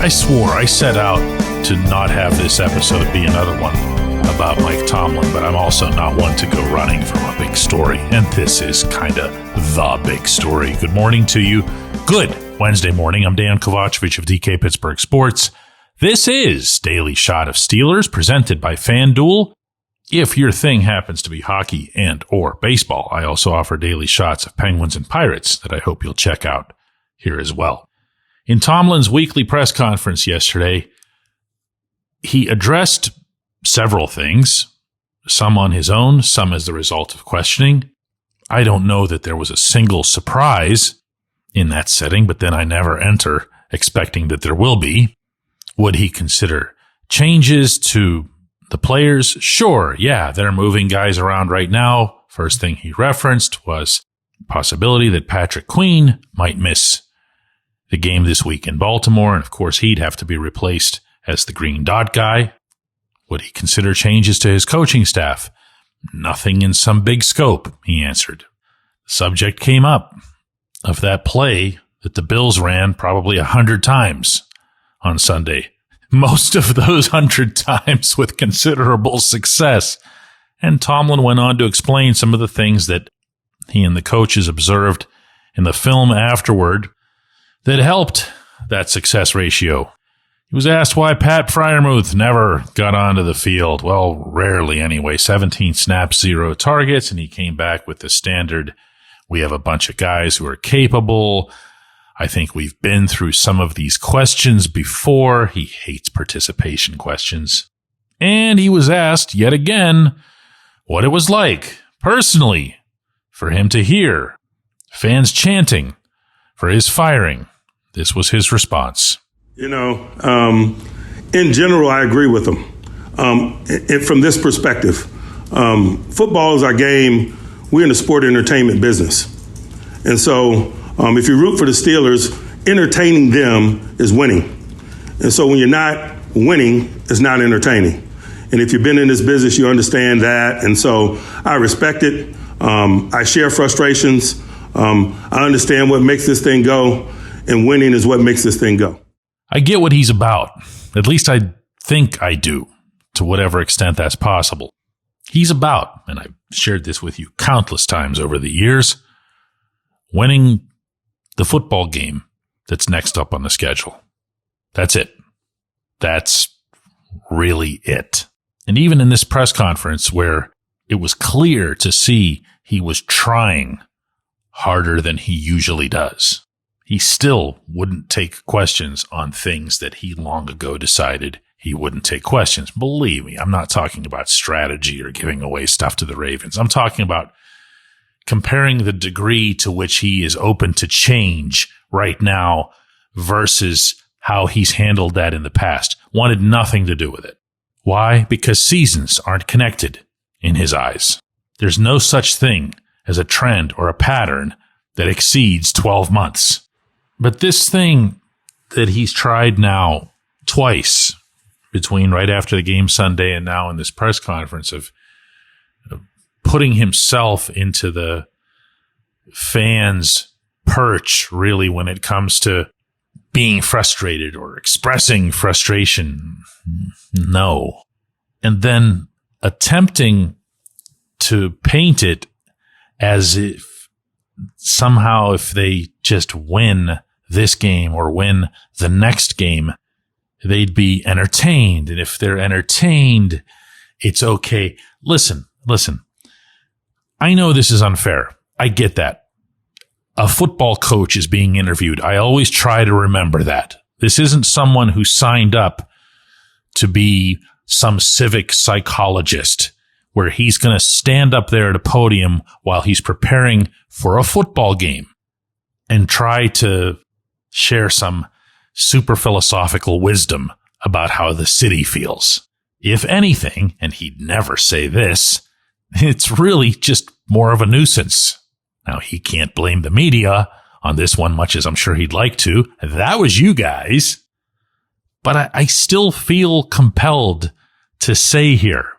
I swore I set out to not have this episode be another one about Mike Tomlin, but I'm also not one to go running from a big story, and this is kind of the big story. Good morning to you. Good Wednesday morning. I'm Dejan Kovacevic of DK Pittsburgh Sports. This is Daily Shot of Steelers, presented by FanDuel. If your thing happens to be hockey and or baseball, I also offer daily shots of Penguins and Pirates that I hope you'll check out here as well. In Tomlin's weekly press conference yesterday, he addressed several things, some on his own, some as the result of questioning. I don't know that there was a single surprise in that setting, but then I never enter expecting that there will be. Would he consider changes to the players? Sure, yeah, they're moving guys around right now. First thing he referenced was the possibility that Patrick Queen might miss the game this week in Baltimore, and of course he'd have to be replaced as the green dot guy. Would he consider changes to his coaching staff? Nothing in some big scope, he answered. The subject came up of that play that the Bills ran probably 100 times on Sunday. Most of those 100 times with considerable success. And Tomlin went on to explain some of the things that he and the coaches observed in the film afterward that helped that success ratio. He was asked why Pat Freiermuth never got onto the field. Well, rarely anyway. 17 snaps, 0 targets, and he came back with the standard, we have a bunch of guys who are capable. I think we've been through some of these questions before. He hates participation questions. And he was asked yet again what it was like, personally, for him to hear fans chanting for his firing. This was his response. In general, I agree with him. From this perspective, football is our game. We're in the sport entertainment business. And so if you root for the Steelers, entertaining them is winning. And so when you're not winning, it's not entertaining. And if you've been in this business, you understand that. And so I respect it. I share frustrations. I understand what makes this thing go, and winning is what makes this thing go. I get what he's about. At least I think I do, to whatever extent that's possible. He's about, and I've shared this with you countless times over the years, winning the football game that's next up on the schedule. That's it. That's really it. And even in this press conference where it was clear to see he was trying harder than he usually does, he still wouldn't take questions on things that he long ago decided he wouldn't take questions. Believe me, I'm not talking about strategy or giving away stuff to the Ravens. I'm talking about comparing the degree to which he is open to change right now versus how he's handled that in the past. Wanted nothing to do with it. Why? Because seasons aren't connected in his eyes. There's no such thing as a trend or a pattern that exceeds 12 months. But this thing that he's tried now twice, between right after the game Sunday and now in this press conference, of putting himself into the fans' perch, really, when it comes to being frustrated or expressing frustration. No. And then attempting to paint it as if somehow if they just win this game or win the next game, they'd be entertained. And if they're entertained, it's okay. Listen. I know this is unfair. I get that. A football coach is being interviewed. I always try to remember that. This isn't someone who signed up to be some civic psychologist where he's going to stand up there at a podium while he's preparing for a football game and try to share some super philosophical wisdom about how the city feels. If anything, and he'd never say this, it's really just more of a nuisance. Now, he can't blame the media on this one, much as I'm sure he'd like to. That was you guys. But I still feel compelled to say here,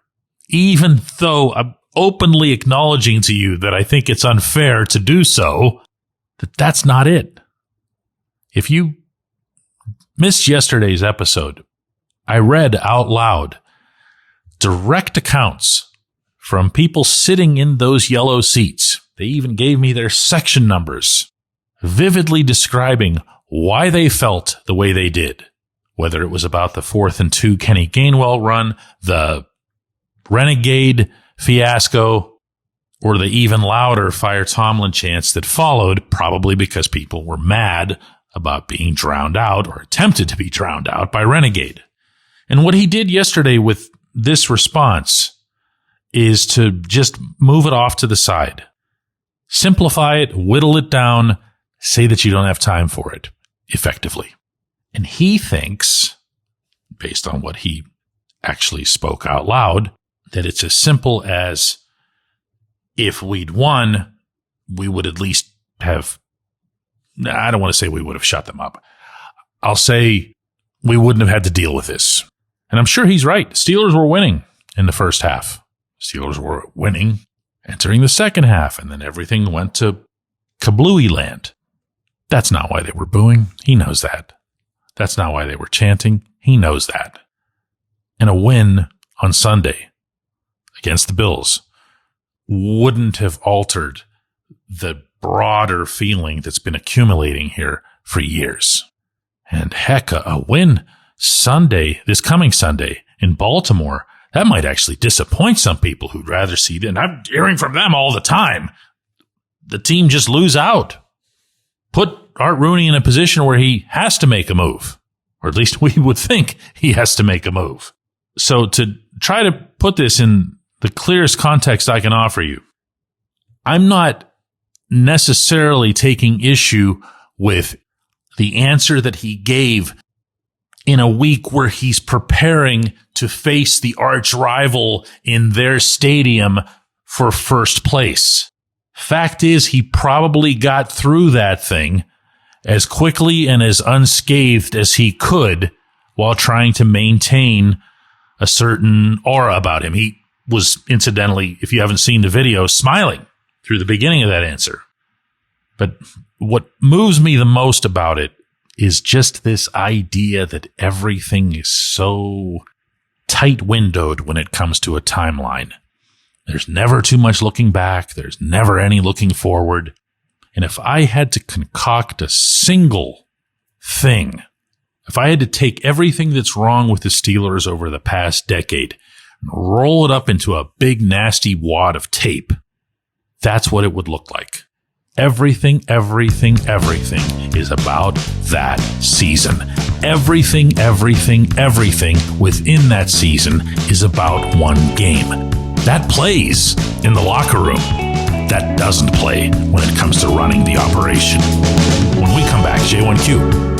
even though I'm openly acknowledging to you that I think it's unfair to do so, that that's not it. If you missed yesterday's episode, I read out loud direct accounts from people sitting in those yellow seats. They even gave me their section numbers, vividly describing why they felt the way they did, whether it was about the 4th and 2 Kenny Gainwell run, the Renegade fiasco, or the even louder Fire Tomlin chants that followed, probably because people were mad about being drowned out or attempted to be drowned out by Renegade. And what he did yesterday with this response is to just move it off to the side. Simplify it, whittle it down, say that you don't have time for it, effectively. And he thinks, based on what he actually spoke out loud, that it's as simple as if we'd won, we would at least have, I don't want to say we would have shut them up. I'll say we wouldn't have had to deal with this. And I'm sure he's right. Steelers were winning in the first half. Steelers were winning entering the second half, and then everything went to kablooey land. That's not why they were booing. He knows that. That's not why they were chanting. He knows that. And a win on Sunday against the Bills wouldn't have altered the broader feeling that's been accumulating here for years. And heck, a win Sunday, this coming Sunday in Baltimore, that might actually disappoint some people who'd rather see that. And I'm hearing from them all the time. The team just lose out. Put Art Rooney in a position where he has to make a move, or at least we would think he has to make a move. So to try to put this in the clearest context I can offer you, I'm not necessarily taking issue with the answer that he gave in a week where he's preparing to face the arch rival in their stadium for first place. Fact is, he probably got through that thing as quickly and as unscathed as he could while trying to maintain a certain aura about him. He was, incidentally, if you haven't seen the video, smiling through the beginning of that answer. But what moves me the most about it is just this idea that everything is so tight-windowed when it comes to a timeline. There's never too much looking back. There's never any looking forward. And if I had to concoct a single thing, if I had to take everything that's wrong with the Steelers over the past decade and roll it up into a big, nasty wad of tape, that's what it would look like. Everything is about that season. Everything within that season is about one game. That plays in the locker room. That doesn't play when it comes to running the operation. When we come back, J1Q.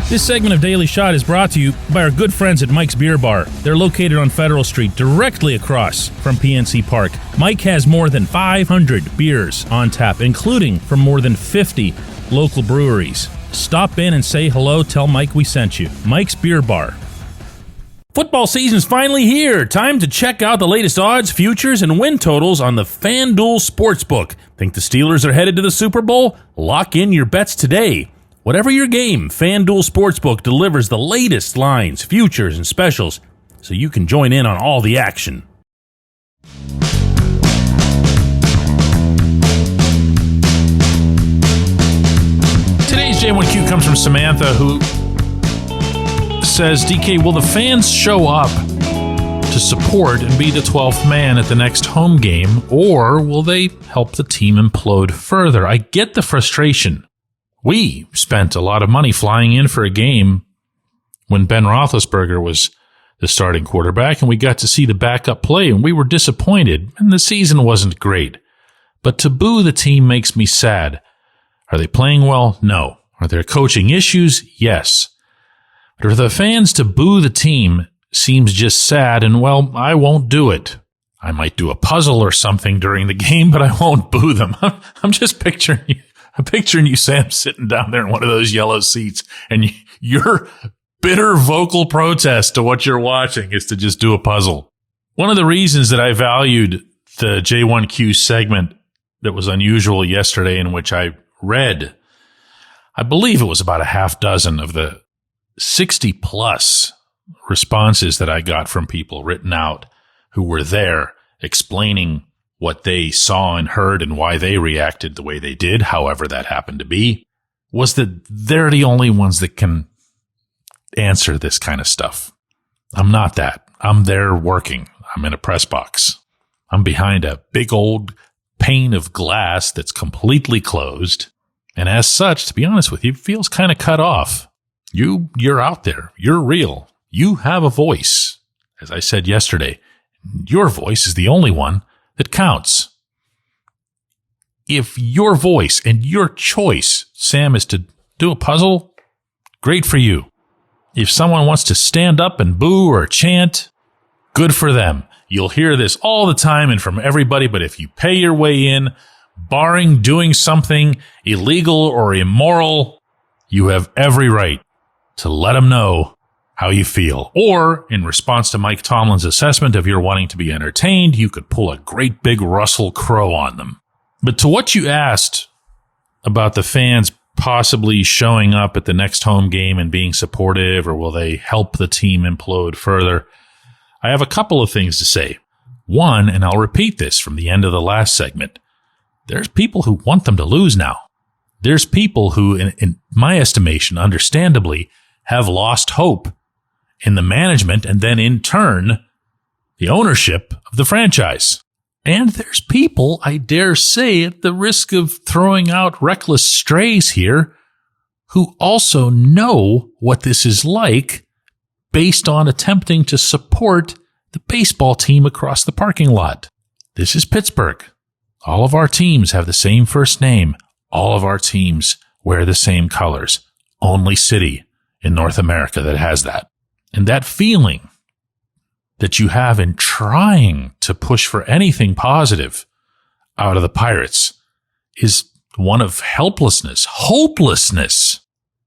This segment of Daily Shot is brought to you by our good friends at Mike's Beer Bar. They're located on Federal Street, directly across from PNC Park. Mike has more than 500 beers on tap, including from more than 50 local breweries. Stop in and say hello. Tell Mike we sent you. Mike's Beer Bar. Football season's finally here. Time to check out the latest odds, futures, and win totals on the FanDuel Sportsbook. Think the Steelers are headed to the Super Bowl? Lock in your bets today. Whatever your game, FanDuel Sportsbook delivers the latest lines, futures, and specials, so you can join in on all the action. Today's J1Q comes from Samantha, who says, DK, will the fans show up to support and be the 12th man at the next home game, or will they help the team implode further? I get the frustration. We spent a lot of money flying in for a game when Ben Roethlisberger was the starting quarterback, and we got to see the backup play, and we were disappointed, and the season wasn't great. But to boo the team makes me sad. Are they playing well? No. Are there coaching issues? Yes. But for the fans to boo the team seems just sad, and, well, I won't do it. I might do a puzzle or something during the game, but I won't boo them. I'm just picturing you. I'm picturing you, Sam, sitting down there in one of those yellow seats, and your bitter vocal protest to what you're watching is to just do a puzzle. One of the reasons that I valued the J1Q segment that was unusual yesterday, in which I read I believe it was about a half dozen of the 60 plus responses that I got from people written out who were there explaining what they saw and heard and why they reacted the way they did, however that happened to be, was that they're the only ones that can answer this kind of stuff. I'm not that. I'm there working. I'm in a press box. I'm behind a big old pane of glass that's completely closed. And as such, to be honest with you, it feels kind of cut off. You're out there. You're real. You have a voice. As I said yesterday, your voice is the only one that counts. If your voice and your choice, Sam, is to do a puzzle, great for you. If someone wants to stand up and boo or chant, good for them. You'll hear this all the time and from everybody, but if you pay your way in, barring doing something illegal or immoral, you have every right to let them know how you feel. Or, in response to Mike Tomlin's assessment of your wanting to be entertained, you could pull a great big Russell Crowe on them. But to what you asked about the fans possibly showing up at the next home game and being supportive, or will they help the team implode further, I have a couple of things to say. One, and I'll repeat this from the end of the last segment, there's people who want them to lose now. There's people who, in my estimation, understandably, have lost hope in the management and then in turn, the ownership of the franchise. And there's people, I dare say, at the risk of throwing out reckless strays here, who also know what this is like based on attempting to support the baseball team across the parking lot. This is Pittsburgh. All of our teams have the same first name. All of our teams wear the same colors. Only city in North America that has that. And that feeling that you have in trying to push for anything positive out of the Pirates is one of helplessness, hopelessness,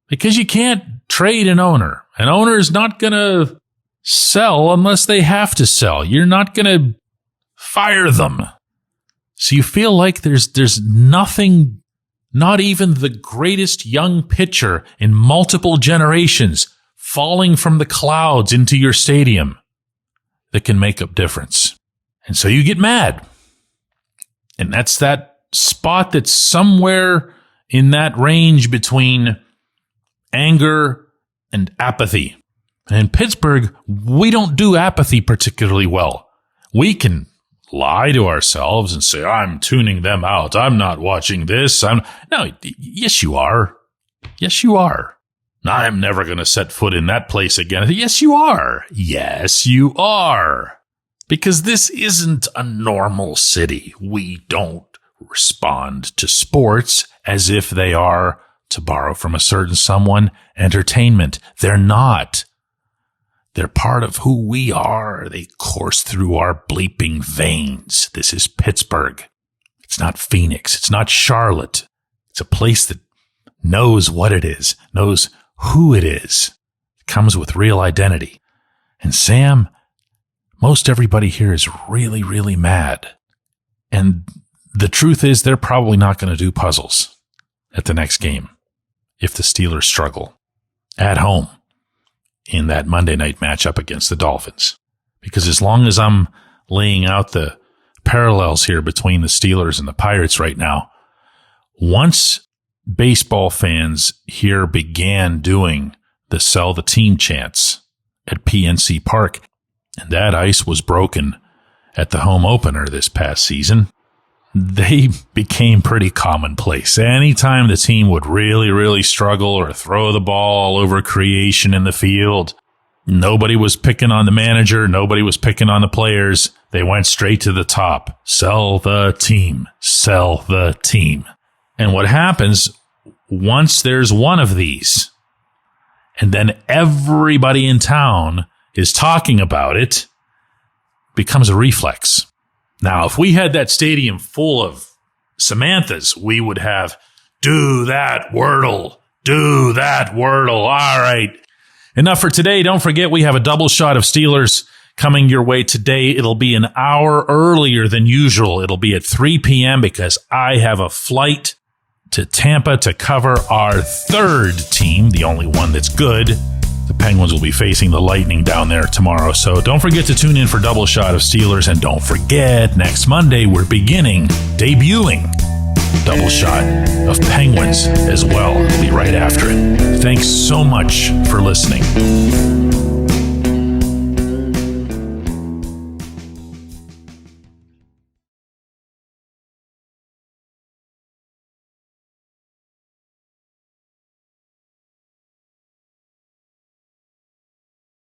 because you can't trade an owner. An owner is not going to sell unless they have to sell. You're not going to fire them. So you feel like there's nothing, not even the greatest young pitcher in multiple generations falling from the clouds into your stadium that can make a difference. And so you get mad. And that's that spot that's somewhere in that range between anger and apathy. And in Pittsburgh, we don't do apathy particularly well. We can lie to ourselves and say, I'm tuning them out. I'm not watching this. No, yes, you are. Yes, you are. I'm never going to set foot in that place again. Yes, you are. Yes, you are. Because this isn't a normal city. We don't respond to sports as if they are, to borrow from a certain someone, entertainment. They're not. They're part of who we are. They course through our bleeping veins. This is Pittsburgh. It's not Phoenix. It's not Charlotte. It's a place that knows what it is, knows who it is. It comes with real identity. And Sam, most everybody here is really, really mad. And the truth is they're probably not going to do puzzles at the next game if the Steelers struggle at home in that Monday night matchup against the Dolphins. Because as long as I'm laying out the parallels here between the Steelers and the Pirates right now, once baseball fans here began doing the sell the team chants at PNC Park, and that ice was broken at the home opener this past season, they became pretty commonplace. Anytime the team would really, really struggle or throw the ball all over creation in the field, nobody was picking on the manager, nobody was picking on the players. They went straight to the top. Sell the team. Sell the team. And what happens once there's one of these, and then everybody in town is talking about it, becomes a reflex. Now, if we had that stadium full of Samanthas, we would have, do that Wordle, do that Wordle. All right. Enough for today. Don't forget, we have a double shot of Steelers coming your way today. It'll be an hour earlier than usual. It'll be at 3 p.m. because I have a flight to Tampa to cover our third team, the only one that's good. The Penguins will be facing the Lightning down there tomorrow, so don't forget to tune in for Double Shot of Steelers, and don't forget, next Monday we're debuting Double Shot of Penguins as well. It'll be right after it. Thanks so much for listening.